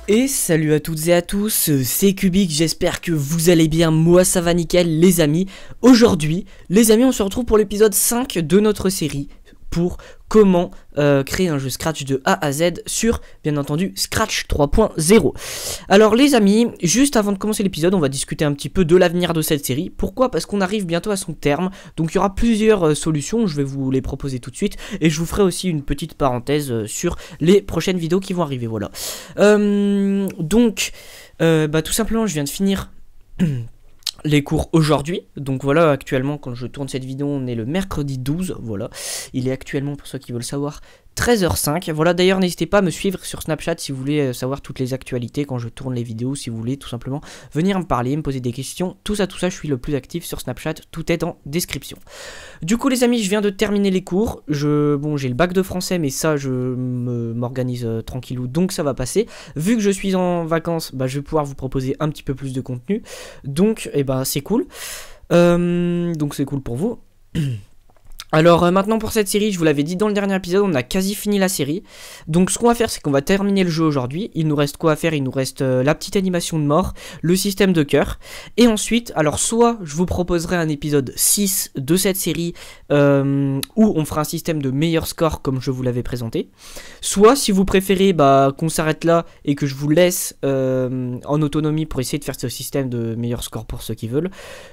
Et salut à toutes et à tous, c'est Kubik, j'espère que vous allez bien, moi ça va nickel les amis. Aujourd'hui, les amis, on se retrouve pour l'épisode 5 de notre série pour comment créer un jeu Scratch de A à Z sur, bien entendu, Scratch 3.0. Alors les amis, juste avant de commencer l'épisode, on va discuter un petit peu de l'avenir de cette série. Pourquoi? Parce qu'on arrive bientôt à son terme, donc il y aura plusieurs solutions, je vais vous les proposer tout de suite, et je vous ferai aussi une petite parenthèse sur les prochaines vidéos qui vont arriver, voilà. Tout simplement, je viens de finir les cours aujourd'hui, donc voilà, actuellement quand je tourne cette vidéo on est le mercredi 12, voilà, il est actuellement, pour ceux qui veulent savoir, 13h05, voilà. D'ailleurs n'hésitez pas à me suivre sur Snapchat si vous voulez savoir toutes les actualités quand je tourne les vidéos, si vous voulez tout simplement venir me parler, me poser des questions, tout ça je suis le plus actif sur Snapchat, tout est en description. Du coup les amis, je viens de terminer les cours, j'ai le bac de français mais ça je m'organise tranquillou, donc ça va passer. Vu que je suis en vacances, bah, je vais pouvoir vous proposer un petit peu plus de contenu, donc c'est cool, donc c'est cool pour vous. Alors maintenant pour cette série, je vous l'avais dit dans le dernier épisode, on a quasi fini la série. Donc ce qu'on va faire, c'est qu'on va terminer le jeu aujourd'hui. Il nous reste quoi à faire? Il nous reste la petite animation de mort, le système de cœur. Et ensuite, alors soit je vous proposerai un épisode 6 de cette série où on fera un système de meilleur score comme je vous l'avais présenté. Soit si vous préférez qu'on s'arrête là et que je vous laisse en autonomie pour essayer de faire ce système de meilleur score pour ceux qui veulent.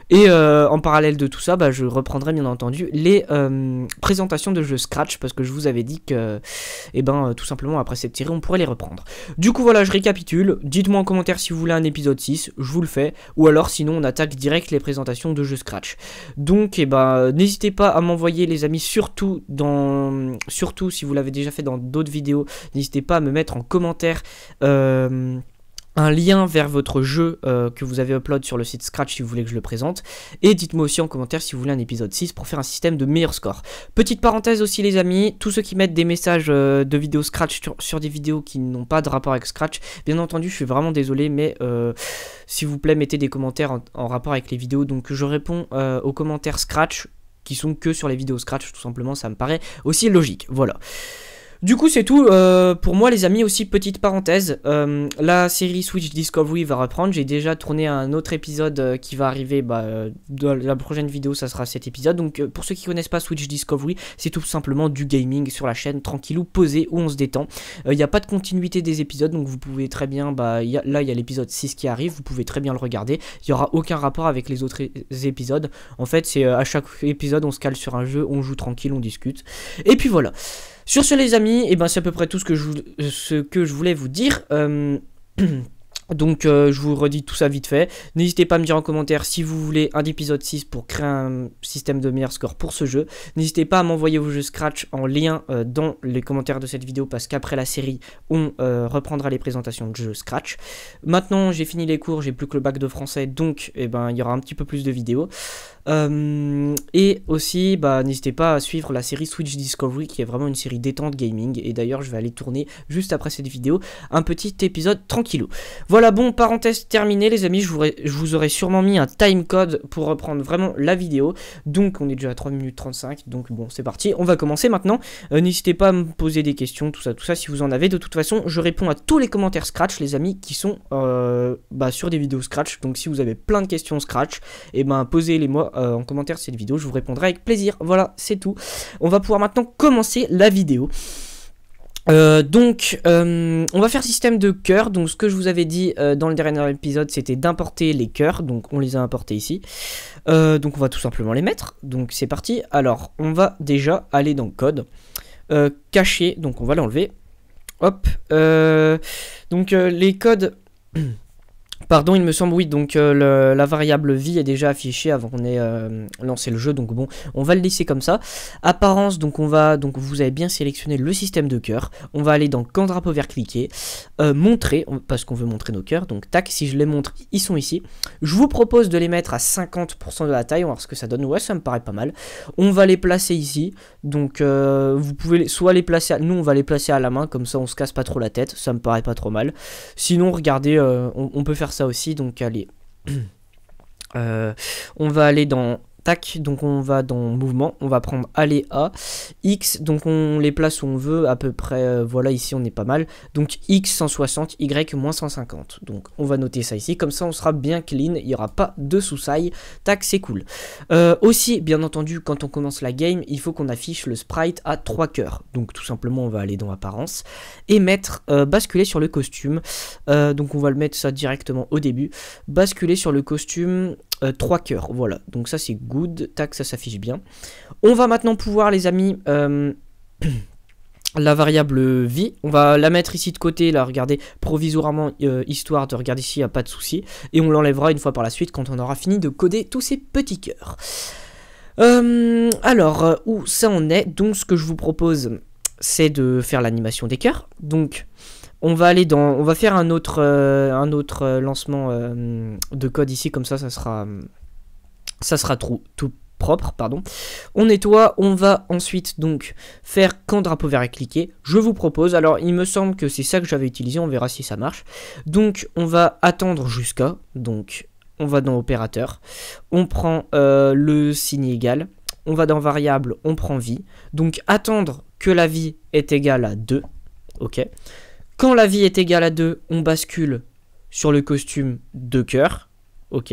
Et en parallèle de tout ça, je reprendrai bien entendu les présentation de jeux Scratch, parce que je vous avais dit que tout simplement après cette série on pourrait les reprendre. Du coup voilà, je récapitule, dites-moi en commentaire si vous voulez un épisode 6, je vous le fais, ou alors sinon on attaque direct les présentations de jeux Scratch. Donc n'hésitez pas à m'envoyer les amis, surtout si vous l'avez déjà fait dans d'autres vidéos, n'hésitez pas à me mettre en commentaire un lien vers votre jeu que vous avez upload sur le site Scratch si vous voulez que je le présente. Et dites-moi aussi en commentaire si vous voulez un épisode 6 pour faire un système de meilleur score. Petite parenthèse aussi les amis, tous ceux qui mettent des messages de vidéos Scratch sur des vidéos qui n'ont pas de rapport avec Scratch, bien entendu je suis vraiment désolé, mais s'il vous plaît mettez des commentaires en rapport avec les vidéos. Donc je réponds aux commentaires Scratch qui sont que sur les vidéos Scratch, tout simplement, ça me paraît aussi logique, voilà. Du coup c'est tout pour moi les amis. Aussi petite parenthèse, la série Switch Discovery va reprendre. J'ai déjà tourné un autre épisode qui va arriver dans la prochaine vidéo, ça sera cet épisode. Donc pour ceux qui connaissent pas Switch Discovery, c'est tout simplement du gaming sur la chaîne, tranquillou, posé, où on se détend. Il n'y a pas de continuité des épisodes, donc vous pouvez très bien, là il y a l'épisode 6 qui arrive, vous pouvez très bien le regarder. Il n'y aura aucun rapport avec les autres épisodes. En fait c'est à chaque épisode on se cale sur un jeu, on joue tranquille, on discute. Et puis voilà. Sur ce les amis, c'est à peu près tout ce que je voulais vous dire. Donc je vous redis tout ça vite fait. N'hésitez pas à me dire en commentaire si vous voulez un épisode 6 pour créer un système de meilleur score pour ce jeu. N'hésitez pas à m'envoyer vos jeux Scratch en lien dans les commentaires de cette vidéo, parce qu'après la série on reprendra les présentations de jeux Scratch. Maintenant j'ai fini les cours, j'ai plus que le bac de français, donc il y aura un petit peu plus de vidéos. Et aussi n'hésitez pas à suivre la série Switch Discovery, qui est vraiment une série détente gaming. Et d'ailleurs je vais aller tourner juste après cette vidéo un petit épisode tranquillou. Voilà, bon, parenthèse terminée les amis, je vous aurais sûrement mis un timecode pour reprendre vraiment la vidéo. Donc on est déjà à 3 minutes 35, donc bon c'est parti, on va commencer maintenant. N'hésitez pas à me poser des questions, tout ça si vous en avez. De toute façon je réponds à tous les commentaires Scratch les amis qui sont sur des vidéos Scratch. Donc si vous avez plein de questions Scratch, posez-les moi en commentaire de cette vidéo, je vous répondrai avec plaisir. Voilà, c'est tout. On va pouvoir maintenant commencer la vidéo. On va faire système de cœur. Donc ce que je vous avais dit dans le dernier épisode, c'était d'importer les cœurs. Donc on les a importés ici. Donc on va tout simplement les mettre. Donc c'est parti. Alors on va déjà aller dans code, cacher. Donc on va l'enlever. Hop. Les codes. Pardon, il me semble, oui, donc la variable vie est déjà affichée avant qu'on ait lancé le jeu, donc bon, on va le laisser comme ça. Apparence, donc vous avez bien sélectionné le système de cœur. On va aller dans quand drapeau vert cliquer, montrer, parce qu'on veut montrer nos cœurs, donc tac, si je les montre, ils sont ici. Je vous propose de les mettre à 50% de la taille, on va voir ce que ça donne. Ouais, ça me paraît pas mal. On va les placer ici, donc vous pouvez soit les placer, nous on va les placer à la main, comme ça on se casse pas trop la tête, ça me paraît pas trop mal. Sinon, regardez, on peut faire ça aussi, donc allez, on va aller dans Tac, donc on va dans mouvement, on va prendre aller A, X, donc on les place où on veut, à peu près, voilà, ici on est pas mal, donc X 160, Y moins 150, donc on va noter ça ici, comme ça on sera bien clean, il n'y aura pas de sous-sailles, tac, c'est cool. Aussi, bien entendu, quand on commence la game, il faut qu'on affiche le sprite à 3 cœurs, donc tout simplement on va aller dans apparence, et mettre, basculer sur le costume, donc on va le mettre ça directement au début, basculer sur le costume, 3 cœurs, voilà, donc ça c'est good, tac, ça s'affiche bien. On va maintenant pouvoir, les amis, la variable vie, on va la mettre ici de côté, là, regardez, provisoirement, histoire de regarder s'il n'y a pas de souci, et on l'enlèvera une fois par la suite quand on aura fini de coder tous ces petits cœurs. Alors, où ça en est, donc ce que je vous propose, c'est de faire l'animation des cœurs, donc... On va aller dans, on va faire un autre lancement de code ici, comme ça, ça sera tout propre, pardon. On nettoie, on va ensuite donc faire quand drapeau vert est cliqué. Je vous propose, alors il me semble que c'est ça que j'avais utilisé, on verra si ça marche. Donc on va attendre jusqu'à, donc on va dans opérateur, on prend le signe égal, on va dans variable, on prend vie. Donc attendre que la vie est égale à 2, ok. Quand la vie est égale à 2, on bascule sur le costume de cœur. Ok,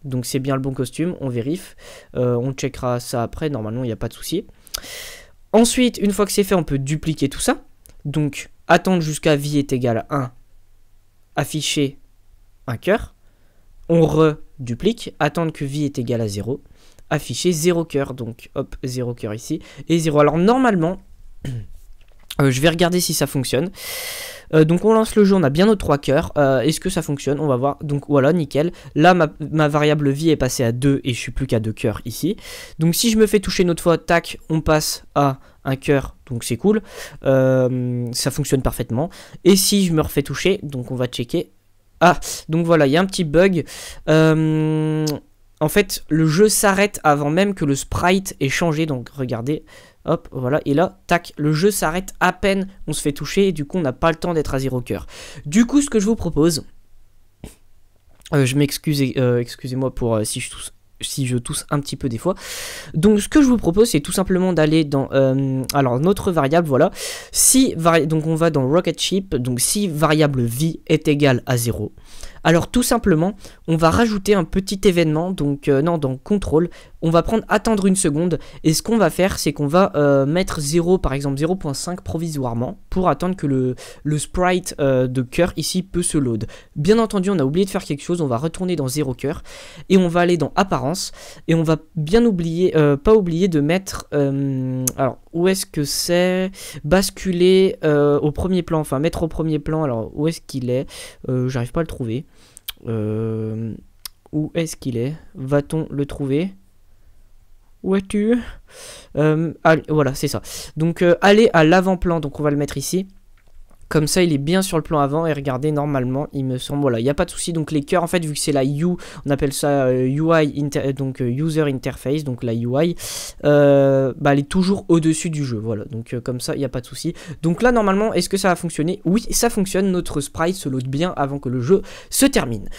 donc c'est bien le bon costume, on vérifie. On checkera ça après, normalement il n'y a pas de souci. Ensuite, une fois que c'est fait, on peut dupliquer tout ça. Donc, attendre jusqu'à vie est égale à 1, afficher un cœur. On reduplique, attendre que vie est égale à 0, afficher 0 cœur. Donc, hop, 0 cœur ici, et 0. Alors, normalement... je vais regarder si ça fonctionne. Donc on lance le jeu, on a bien nos 3 cœurs. Est-ce que ça fonctionne? On va voir. Donc voilà, nickel. Là, ma variable vie est passée à 2 et je suis plus qu'à 2 cœurs ici. Donc si je me fais toucher une autre fois, tac, on passe à un cœur. Donc c'est cool. Ça fonctionne parfaitement. Et si je me refais toucher, donc on va checker. Ah, donc voilà, il y a un petit bug. En fait, le jeu s'arrête avant même que le sprite ait changé. Donc regardez. Hop, voilà, et là, tac, le jeu s'arrête à peine, on se fait toucher, et du coup, on n'a pas le temps d'être à 0 cœur. Du coup, ce que je vous propose, je m'excuse, excusez-moi pour si je tousse un petit peu des fois. Donc, ce que je vous propose, c'est tout simplement d'aller dans, alors, notre variable, voilà, donc on va dans Rocket Ship, donc si variable vie est égale à 0, alors tout simplement, on va rajouter un petit événement, donc non, dans contrôle, on va prendre attendre une seconde, et ce qu'on va faire, c'est qu'on va mettre 0, par exemple 0.5 provisoirement, pour attendre que le sprite de cœur ici peut se load. Bien entendu, on a oublié de faire quelque chose, on va retourner dans 0 cœur, et on va aller dans apparence, et on va bien oublier, pas oublier de mettre, alors où est-ce que c'est, basculer au premier plan, enfin mettre au premier plan, alors où est-ce qu'il est, j'arrive pas à le trouver. Où est-ce qu'il est? Va-t-on le trouver? Où es-tu? Voilà, c'est ça. Donc, aller à l'avant-plan. Donc, on va le mettre ici. Comme ça, il est bien sur le plan avant. Et regardez, normalement, il me semble... Voilà, il n'y a pas de souci. Donc, les cœurs, en fait, vu que c'est la UI, on appelle ça UI, donc User Interface, donc la UI, elle est toujours au-dessus du jeu. Voilà, donc comme ça, il n'y a pas de souci. Donc là, normalement, est-ce que ça va fonctionner? Oui, ça fonctionne. Notre sprite se load bien avant que le jeu se termine.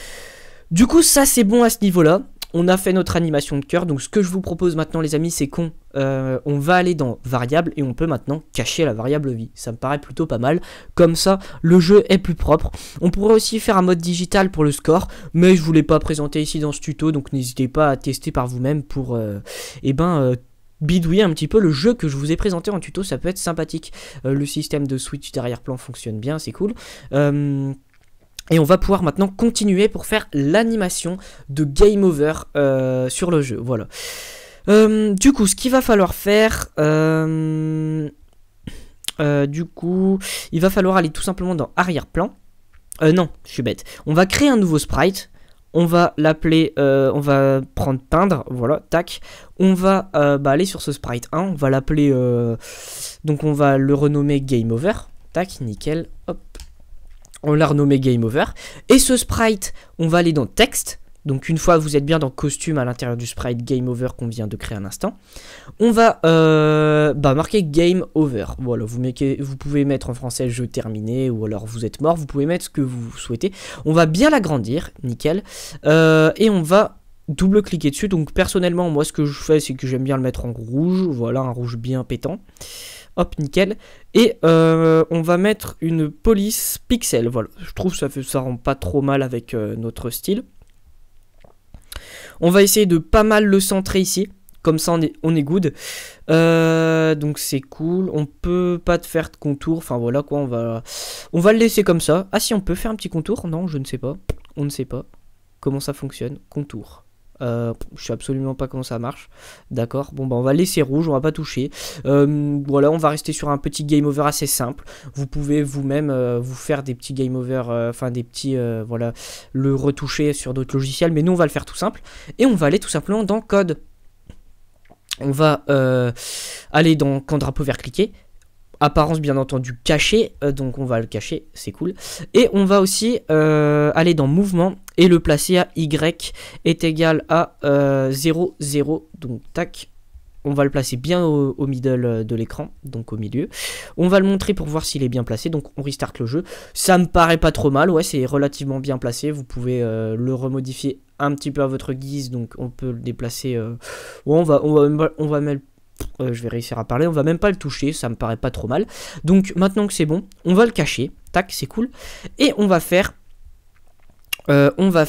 Du coup, ça, c'est bon à ce niveau-là. On a fait notre animation de cœur, donc ce que je vous propose maintenant les amis, c'est qu'on va aller dans variable et on peut maintenant cacher la variable vie. Ça me paraît plutôt pas mal, comme ça le jeu est plus propre. On pourrait aussi faire un mode digital pour le score, mais je ne vous l'ai pas présenté ici dans ce tuto, donc n'hésitez pas à tester par vous-même pour bidouiller un petit peu le jeu que je vous ai présenté en tuto, ça peut être sympathique. Le système de switch d'arrière-plan fonctionne bien, c'est cool. Et on va pouvoir maintenant continuer pour faire l'animation de Game Over sur le jeu, voilà. Du coup, ce qu'il va falloir faire, du coup, il va falloir aller tout simplement dans arrière-plan. Non, je suis bête. On va créer un nouveau sprite. On va l'appeler, on va prendre peindre, voilà, tac. On va aller sur ce sprite 1, on va l'appeler, donc on va le renommer Game Over, tac, nickel, hop. On l'a renommé Game Over. Et ce sprite, on va aller dans texte. Donc une fois vous êtes bien dans costume à l'intérieur du sprite Game Over qu'on vient de créer un instant, on va marquer Game Over. Voilà, vous pouvez mettre en français jeu terminé ou alors vous êtes mort, vous pouvez mettre ce que vous souhaitez. On va bien l'agrandir, nickel. Et on va double-cliquer dessus. Donc personnellement, moi ce que je fais, c'est que j'aime bien le mettre en rouge. Voilà, un rouge bien pétant. Hop, nickel. Et on va mettre une police pixel. Voilà, je trouve que ça rend pas trop mal avec notre style. On va essayer de pas mal le centrer ici. Comme ça, on est good. Donc c'est cool. On peut pas te faire de contour. Enfin voilà quoi, on va le laisser comme ça. Ah si, on peut faire un petit contour? Non, je ne sais pas. On ne sait pas comment ça fonctionne. Contour. Je sais absolument pas comment ça marche. D'accord. Bon bah on va laisser rouge, on va pas toucher. Voilà, on va rester sur un petit game over assez simple. Vous pouvez vous-même vous faire des petits game over, enfin des petits, voilà, le retoucher sur d'autres logiciels. Mais nous on va le faire tout simple. Et on va aller tout simplement dans code. On va aller dans quand drapeau vert cliqué. Apparence bien entendu cachée, donc on va le cacher, c'est cool. Et on va aussi aller dans mouvement et le placer à Y est égal à 0, 0. Donc tac, on va le placer bien au middle de l'écran, donc au milieu. On va le montrer pour voir s'il est bien placé, donc on restart le jeu. Ça me paraît pas trop mal, ouais, c'est relativement bien placé. Vous pouvez le remodifier un petit peu à votre guise, donc on peut le déplacer. Ouais, on va mettre. Je vais réussir à parler, on va même pas le toucher, ça me paraît pas trop mal. Donc maintenant que c'est bon, on va le cacher, tac, c'est cool. Et on va faire, on va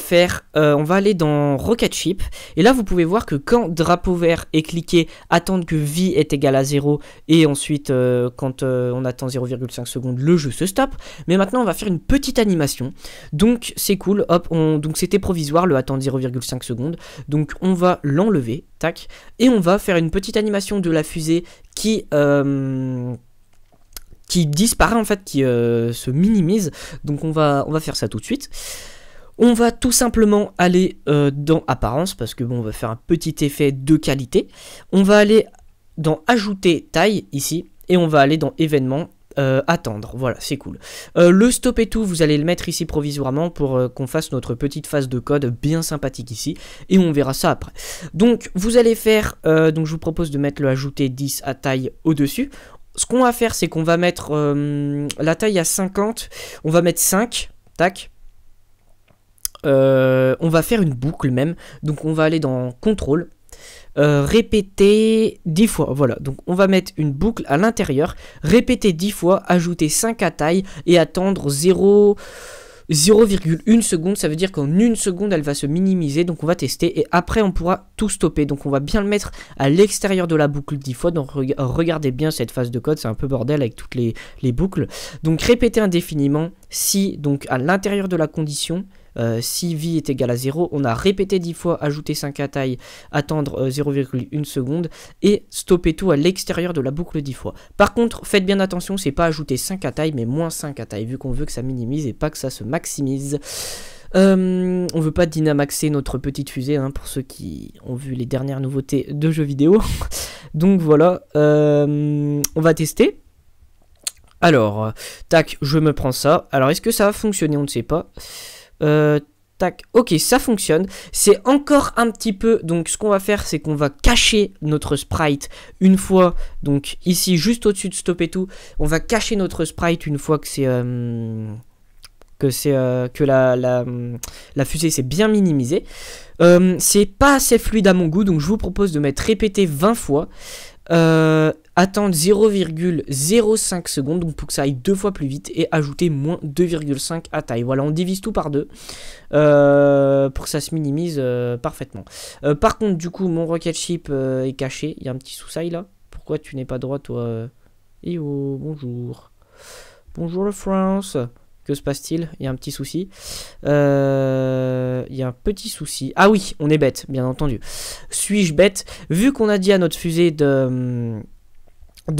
aller dans Rocket Ship. Et là vous pouvez voir que quand drapeau vert est cliqué, attendre que vie est égal à 0. Et ensuite quand on attend 0,5 secondes, le jeu se stoppe. Mais maintenant on va faire une petite animation. Donc c'est cool, hop, donc c'était provisoire le attendre 0,5 secondes. Donc on va l'enlever, tac. Et on va faire une petite animation de la fusée qui disparaît en fait, qui se minimise. Donc on va faire ça tout de suite. On va tout simplement aller dans apparence, parce que bon, on va faire un petit effet de qualité. On va aller dans ajouter taille ici, et on va aller dans événements, attendre. Voilà, c'est cool. Le stop et tout, vous allez le mettre ici provisoirement pour qu'on fasse notre petite phase de code bien sympathique ici, et on verra ça après. Donc vous allez faire, donc je vous propose de mettre le ajouter 10 à taille au-dessus. Ce qu'on va faire, c'est qu'on va mettre la taille à 50, on va mettre 5, tac. On va faire une boucle même, donc on va aller dans contrôle, répéter 10 fois, voilà, donc on va mettre une boucle à l'intérieur, répéter 10 fois, ajouter 5 à taille et attendre 0,1 seconde, ça veut dire qu'en 1 seconde elle va se minimiser, donc on va tester et après on pourra tout stopper. Donc on va bien le mettre à l'extérieur de la boucle 10 fois, donc regardez bien cette phase de code, c'est un peu bordel avec toutes les boucles. Donc répéter indéfiniment, si donc à l'intérieur de la condition, si vie est égal à 0, on a répété 10 fois, ajouter 5 à taille, attendre 0,1 seconde et stopper tout à l'extérieur de la boucle 10 fois. Par contre, faites bien attention, c'est pas ajouter 5 à taille, mais moins 5 à taille, vu qu'on veut que ça minimise et pas que ça se maximise. On veut pas dynamaxer notre petite fusée, hein, pour ceux qui ont vu les dernières nouveautés de jeux vidéo. Donc voilà, on va tester. Alors, tac, je me prends ça. Alors, est-ce que ça va fonctionner? On ne sait pas. Tac, ok, ça fonctionne. C'est encore un petit peu, donc ce qu'on va faire, c'est qu'on va cacher notre sprite une fois, donc ici juste au-dessus de stop et tout, on va cacher notre sprite une fois que c'est que la fusée s'est bien minimisée. C'est pas assez fluide à mon goût, donc je vous propose de mettre répéter 20 fois. Attendre 0,05 secondes, donc pour que ça aille 2 fois plus vite, et ajouter moins 2,5 à taille. Voilà, on divise tout par 2 pour que ça se minimise parfaitement. Par contre, du coup, mon Rocket Ship est caché. Il y a un petit sous-sail là. Pourquoi tu n'es pas droit, toi? Eh oh, bonjour. Bonjour le France. Que se passe-t-il? Il y a un petit souci. Il y a un petit souci. Ah oui, on est bête, bien entendu. Suis-je bête? Vu qu'on a dit à notre fusée de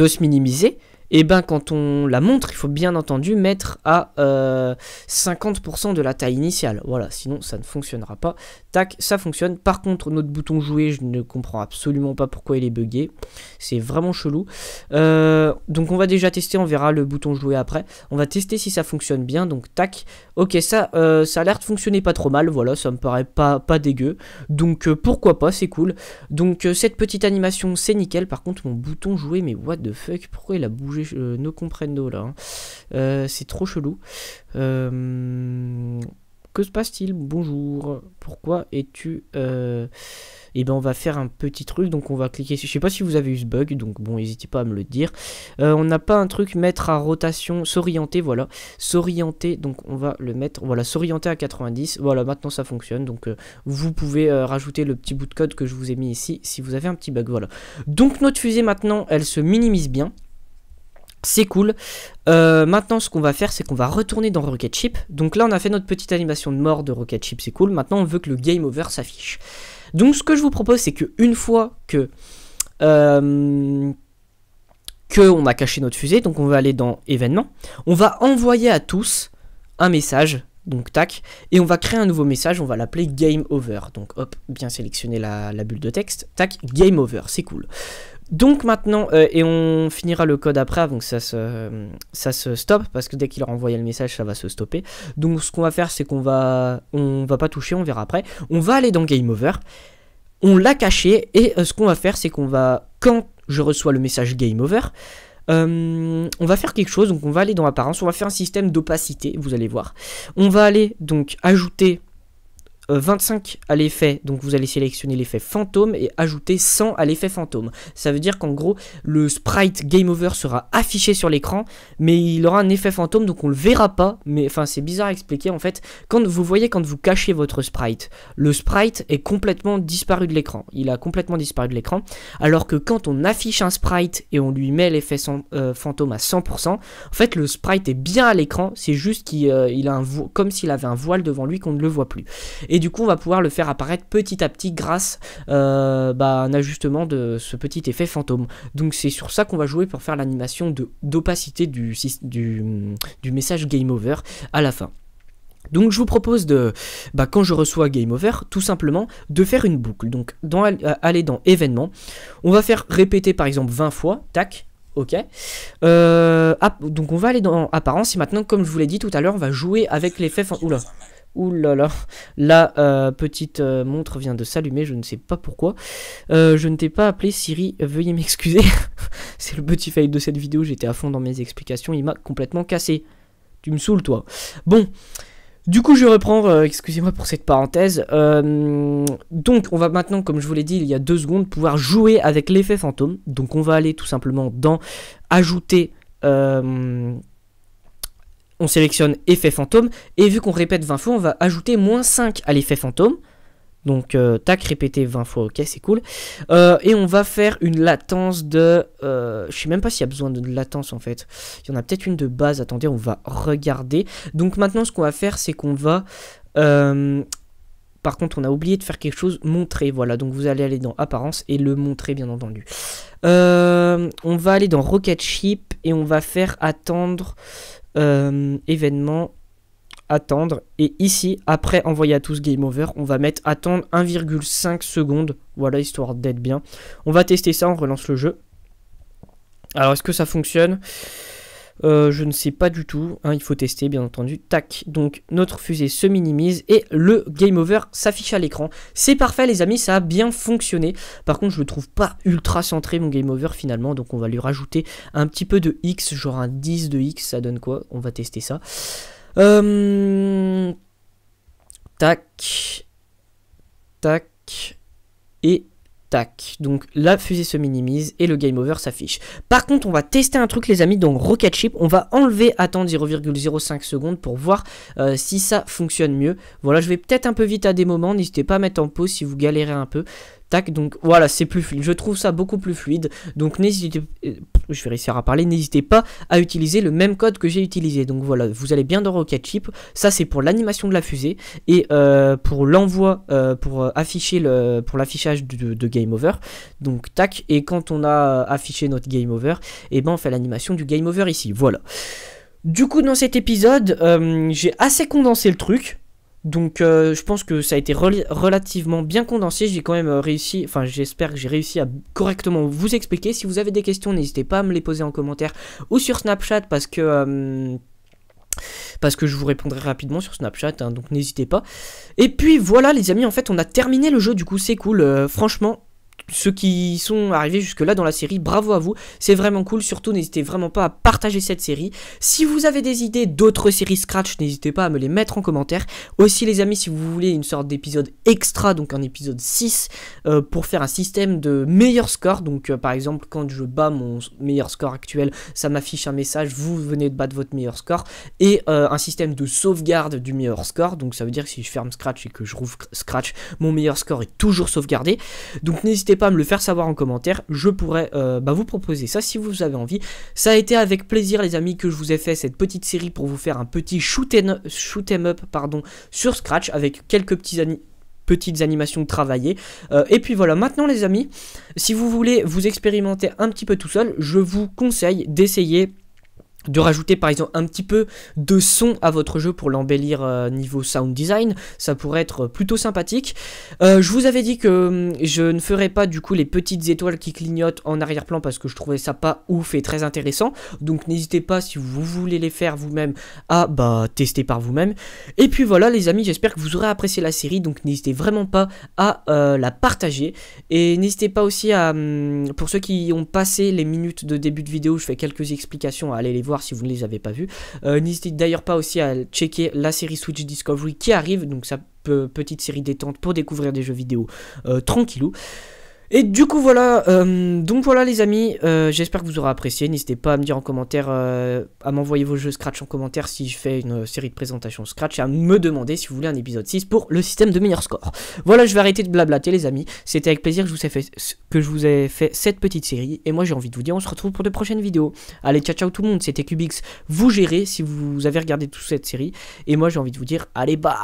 se minimiser, et ben quand on la montre, il faut bien entendu mettre à 50% de la taille initiale. Voilà, sinon ça ne fonctionnera pas. Tac, ça fonctionne. Par contre, notre bouton jouer, je ne comprends absolument pas pourquoi il est buggé. C'est vraiment chelou. Donc on va déjà tester, on verra le bouton jouer après. On va tester si ça fonctionne bien. Donc tac, ok, ça a l'air de fonctionner pas trop mal. Voilà, ça me paraît pas dégueu. Donc pourquoi pas, c'est cool. Donc cette petite animation, c'est nickel. Par contre, mon bouton jouer, mais what the fuck, pourquoi il a bougé? No comprendo là, hein. C'est trop chelou. que se passe-t-il? Bonjour. Pourquoi es-tu... Et ben on va faire un petit truc, donc on va cliquer sur... Je sais pas si vous avez eu ce bug, donc bon, n'hésitez pas à me le dire. On n'a pas un truc mettre à rotation, s'orienter, voilà. S'orienter, donc on va le mettre, voilà, s'orienter à 90. Voilà, maintenant ça fonctionne, donc vous pouvez rajouter le petit bout de code que je vous ai mis ici, si vous avez un petit bug, voilà. Donc notre fusée maintenant, elle se minimise bien. C'est cool. Maintenant, ce qu'on va faire, c'est qu'on va retourner dans Rocket Ship. Donc là, on a fait notre petite animation de mort de Rocket Ship, c'est cool. Maintenant, on veut que le Game Over s'affiche. Donc, ce que je vous propose, c'est qu'une fois que on a caché notre fusée, donc on va aller dans événements, on va envoyer à tous un message. Donc tac, et on va créer un nouveau message, on va l'appeler Game Over. Donc hop, bien sélectionner la bulle de texte, tac, Game Over, c'est cool. Donc maintenant, et on finira le code après avant que ça se stoppe, parce que dès qu'il aura envoyé le message, ça va se stopper. Donc ce qu'on va faire, c'est qu'on va pas toucher, on verra après. On va aller dans Game Over, on l'a caché, et ce qu'on va faire, c'est qu'on va, quand je reçois le message Game Over, on va faire quelque chose, donc on va aller dans Apparence, on va faire un système d'opacité, vous allez voir. On va aller donc ajouter 25 à l'effet, donc vous allez sélectionner l'effet fantôme et ajouter 100 à l'effet fantôme. Ça veut dire qu'en gros, le sprite Game Over sera affiché sur l'écran, mais il aura un effet fantôme, donc on le verra pas. Mais enfin, c'est bizarre à expliquer en fait. Quand vous voyez, quand vous cachez votre sprite, le sprite est complètement disparu de l'écran. Il a complètement disparu de l'écran. Alors que quand on affiche un sprite et on lui met l'effet fantôme à 100%, en fait, le sprite est bien à l'écran. C'est juste qu'il a comme s'il avait un voile devant lui qu'on ne le voit plus. Et du coup, on va pouvoir le faire apparaître petit à petit grâce à un ajustement de ce petit effet fantôme. Donc c'est sur ça qu'on va jouer pour faire l'animation d'opacité du message Game Over à la fin. Donc je vous propose de, quand je reçois Game Over, tout simplement de faire une boucle. Donc aller dans événements, on va faire répéter par exemple 20 fois, tac. Ok, donc on va aller dans apparence et maintenant, comme je vous l'ai dit tout à l'heure, on va jouer avec l'effet fantôme. Ouh là là, la petite montre vient de s'allumer, je ne sais pas pourquoi. Je ne t'ai pas appelé Siri, veuillez m'excuser. C'est le petit fail de cette vidéo, j'étais à fond dans mes explications, il m'a complètement cassé. Tu me saoules toi. Bon, du coup je reprends, excusez-moi pour cette parenthèse. Donc on va maintenant, comme je vous l'ai dit il y a 2 secondes, pouvoir jouer avec l'effet fantôme. Donc on va aller tout simplement dans ajouter... on sélectionne effet fantôme, et vu qu'on répète 20 fois, on va ajouter -5 à l'effet fantôme. Donc, tac, répéter 20 fois, ok, c'est cool. Et on va faire une latence de... je sais même pas s'il y a besoin de latence, en fait. Il y en a peut-être une de base, attendez, on va regarder. Donc, maintenant, ce qu'on va faire, c'est qu'on va... par contre, on a oublié de faire quelque chose, montrer, voilà. Donc, vous allez aller dans Apparence et le montrer, bien entendu. On va aller dans Rocket Ship et on va faire attendre... événement, attendre, et ici après envoyer à tous Game Over, on va mettre attendre 1,5 secondes, voilà, histoire d'être bien. On va tester ça, on relance le jeu. Alors est-ce que ça fonctionne? Je ne sais pas du tout, hein, il faut tester bien entendu. Tac, donc notre fusée se minimise et le Game Over s'affiche à l'écran. C'est parfait les amis, ça a bien fonctionné. Par contre je le trouve pas ultra centré mon Game Over finalement, donc on va lui rajouter un petit peu de X, genre un 10 de X, ça donne quoi? On va tester ça. Tac, tac, et... tac, donc la fusée se minimise et le Game Over s'affiche. Par contre, on va tester un truc les amis, donc Rocket Ship, on va enlever attendre 0,05 secondes pour voir si ça fonctionne mieux. Voilà, je vais peut-être un peu vite à des moments, n'hésitez pas à mettre en pause si vous galérez un peu. Tac, donc voilà, c'est plus fluide, je trouve ça beaucoup plus fluide, donc n'hésitez, je vais réussir à parler, n'hésitez pas à utiliser le même code que j'ai utilisé. Donc voilà, vous allez bien dans Rocket Ship, ça c'est pour l'animation de la fusée, et pour l'envoi, pour l'affichage de Game Over, donc tac, et quand on a affiché notre Game Over, et ben on fait l'animation du Game Over ici, voilà. Du coup dans cet épisode, j'ai assez condensé le truc. Donc je pense que ça a été relativement bien condensé, j'ai quand même réussi, enfin j'espère que j'ai réussi à correctement vous expliquer. Si vous avez des questions, n'hésitez pas à me les poser en commentaire ou sur Snapchat parce que je vous répondrai rapidement sur Snapchat, hein, donc n'hésitez pas. Et puis voilà les amis, en fait on a terminé le jeu, du coup c'est cool, franchement ceux qui sont arrivés jusque là dans la série, bravo à vous, c'est vraiment cool. Surtout n'hésitez vraiment pas à partager cette série. Si vous avez des idées d'autres séries Scratch, n'hésitez pas à me les mettre en commentaire. Aussi les amis, si vous voulez une sorte d'épisode extra, donc un épisode 6 pour faire un système de meilleur score. Donc par exemple quand je bats mon meilleur score actuel, ça m'affiche un message, vous venez de battre votre meilleur score. Et un système de sauvegarde du meilleur score. Donc ça veut dire que si je ferme Scratch et que je rouvre Scratch, mon meilleur score est toujours sauvegardé. Donc n'hésitez pas à me le faire savoir en commentaire, je pourrais vous proposer ça si vous avez envie. Ça a été avec plaisir les amis que je vous ai fait cette petite série pour vous faire un petit shoot 'em up sur Scratch avec quelques petites animations travaillées. Et puis voilà, maintenant les amis, si vous voulez vous expérimenter un petit peu tout seul, je vous conseille d'essayer de rajouter par exemple un petit peu de son à votre jeu pour l'embellir niveau sound design, ça pourrait être plutôt sympathique. Je vous avais dit que je ne ferais pas du coup les petites étoiles qui clignotent en arrière-plan parce que je trouvais ça pas ouf et très intéressant, donc n'hésitez pas si vous voulez les faire vous-même à tester par vous-même. Et puis voilà les amis, j'espère que vous aurez apprécié la série, donc n'hésitez vraiment pas à la partager, et n'hésitez pas aussi à, pour ceux qui ont passé les minutes de début de vidéo, je fais quelques explications, à aller les voir si vous ne les avez pas vus. N'hésitez d'ailleurs pas aussi à checker la série Switch Discovery qui arrive, donc ça petite série détente pour découvrir des jeux vidéo tranquillou. Et du coup voilà, donc voilà les amis, j'espère que vous aurez apprécié. N'hésitez pas à me dire en commentaire, à m'envoyer vos jeux Scratch en commentaire si je fais une série de présentations Scratch, et à me demander si vous voulez un épisode 6 pour le système de meilleur score. Voilà, je vais arrêter de blablater les amis, c'était avec plaisir que je vous ai fait cette petite série, et moi j'ai envie de vous dire on se retrouve pour de prochaines vidéos. Allez, ciao ciao tout le monde, c'était Cubix, vous gérez si vous avez regardé toute cette série, et moi j'ai envie de vous dire allez bye.